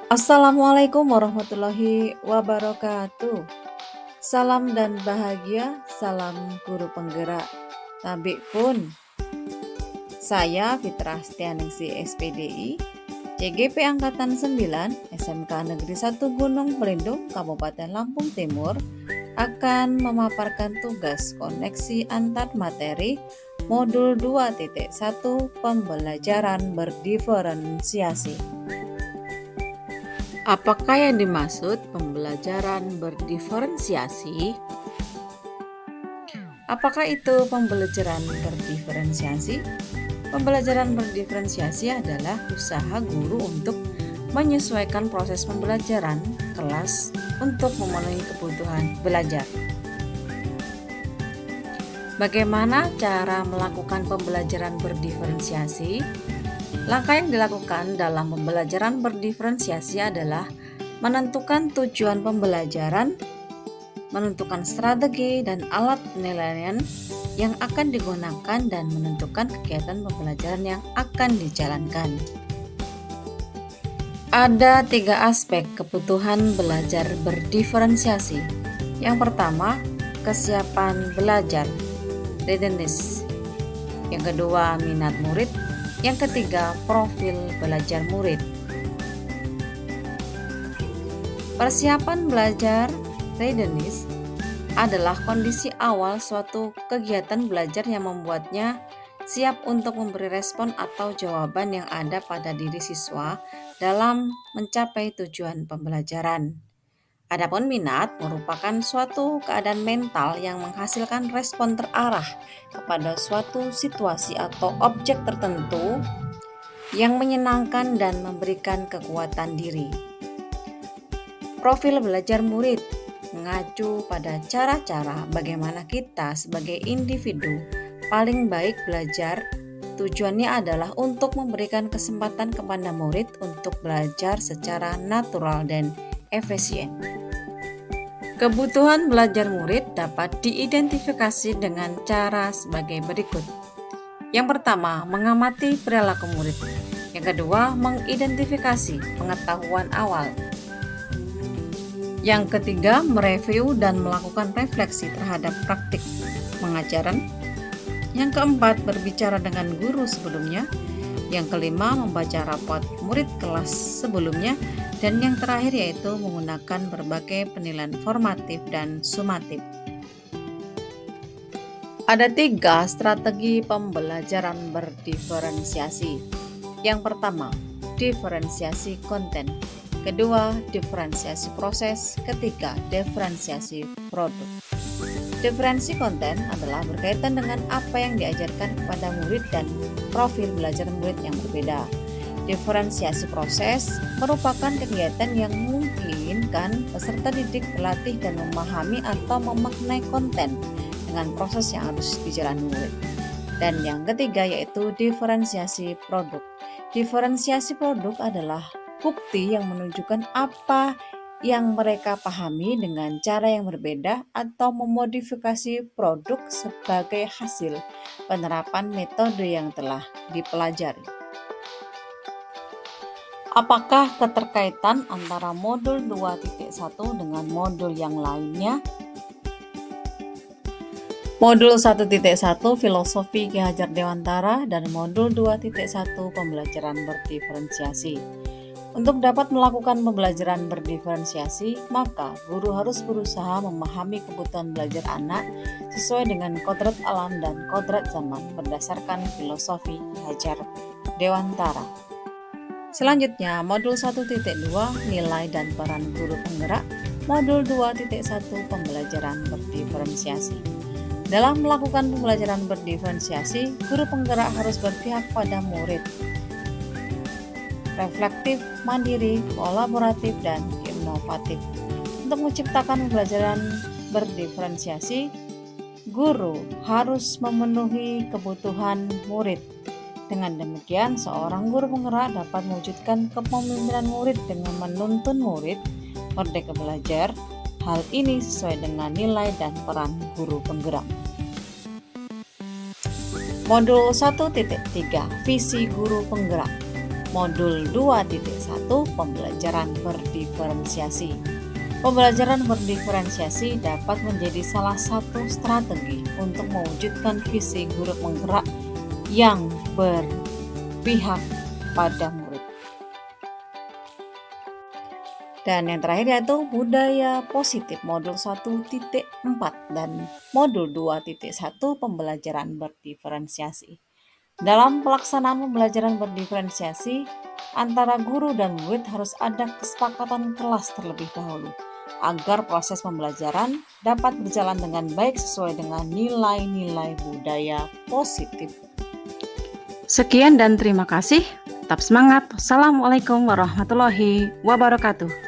Assalamualaikum warahmatullahi wabarakatuh. Salam dan bahagia, salam guru penggerak. Tabik pun, saya Fitra Stianingsi SPDI, CGP Angkatan 9, SMK Negeri 1 Gunung Pelindung, Kabupaten Lampung Timur, akan memaparkan tugas koneksi antar materi Modul 2.1 Pembelajaran Berdiferensiasi. Apakah yang dimaksud pembelajaran berdiferensiasi? Apakah itu pembelajaran berdiferensiasi? Pembelajaran berdiferensiasi adalah usaha guru untuk menyesuaikan proses pembelajaran kelas untuk memenuhi kebutuhan belajar. Bagaimana cara melakukan pembelajaran berdiferensiasi? Langkah yang dilakukan dalam pembelajaran berdiferensiasi adalah menentukan tujuan pembelajaran, menentukan strategi dan alat penilaian yang akan digunakan, dan menentukan kegiatan pembelajaran yang akan dijalankan. Ada 3 aspek kebutuhan belajar berdiferensiasi. Yang pertama, kesiapan belajar, readiness. Yang kedua, minat murid. Yang ketiga, profil belajar murid. Persiapan belajar readiness adalah kondisi awal suatu kegiatan belajar yang membuatnya siap untuk memberi respon atau jawaban yang ada pada diri siswa dalam mencapai tujuan pembelajaran. Adapun minat merupakan suatu keadaan mental yang menghasilkan respon terarah kepada suatu situasi atau objek tertentu yang menyenangkan dan memberikan kekuatan diri. Profil belajar murid mengacu pada cara-cara bagaimana kita sebagai individu paling baik belajar. Tujuannya adalah untuk memberikan kesempatan kepada murid untuk belajar secara natural dan efisien. Kebutuhan belajar murid dapat diidentifikasi dengan cara sebagai berikut. Yang pertama, mengamati perilaku murid. Yang kedua, mengidentifikasi pengetahuan awal. Yang ketiga, mereview dan melakukan refleksi terhadap praktik pengajaran. Yang keempat, berbicara dengan guru sebelumnya. Yang kelima, membaca raport murid kelas sebelumnya. Dan yang terakhir yaitu menggunakan berbagai penilaian formatif dan sumatif. Ada 3 strategi pembelajaran berdiferensiasi. Yang pertama, diferensiasi konten. Kedua, diferensiasi proses. Ketiga, diferensiasi produk. Diferensi konten adalah berkaitan dengan apa yang diajarkan kepada murid dan profil belajar murid yang berbeda. Diferensiasi proses merupakan kegiatan yang memungkinkan peserta didik berlatih dan memahami atau memaknai konten dengan proses yang harus dijalani murid. Dan yang ketiga yaitu diferensiasi produk. Diferensiasi produk adalah bukti yang menunjukkan apa yang mereka pahami dengan cara yang berbeda atau memodifikasi produk sebagai hasil penerapan metode yang telah dipelajari. Apakah keterkaitan antara modul 2.1 dengan modul yang lainnya? Modul 1.1 Filosofi Ki Hajar Dewantara dan modul 2.1 Pembelajaran Berdiferensiasi. Untuk dapat melakukan pembelajaran berdiferensiasi, maka guru harus berusaha memahami kebutuhan belajar anak sesuai dengan kodrat alam dan kodrat zaman berdasarkan filosofi Ki Hajar Dewantara. Selanjutnya, modul 1.2 Nilai dan peran guru penggerak, modul 2.1 Pembelajaran berdiferensiasi. Dalam melakukan pembelajaran berdiferensiasi, guru penggerak harus berpihak pada murid, reflektif, mandiri, kolaboratif, dan inovatif. Untuk menciptakan pembelajaran berdiferensiasi, guru harus memenuhi kebutuhan murid. Dengan demikian, seorang guru penggerak dapat mewujudkan kepemimpinan murid dengan menuntun murid merdeka belajar. Hal ini sesuai dengan nilai dan peran guru penggerak. Modul 1.3 Visi guru penggerak. Modul 2.1 Pembelajaran berdiferensiasi. Pembelajaran berdiferensiasi dapat menjadi salah satu strategi untuk mewujudkan visi guru penggerak yang berpihak pada murid. Dan yang terakhir yaitu budaya positif modul 1.4 dan modul 2.1 Pembelajaran berdiferensiasi. Dalam pelaksanaan pembelajaran berdiferensiasi, antara guru dan murid harus ada kesepakatan kelas terlebih dahulu, agar proses pembelajaran dapat berjalan dengan baik sesuai dengan nilai-nilai budaya positif. Sekian dan terima kasih. Tetap semangat. Wassalamualaikum warahmatullahi wabarakatuh.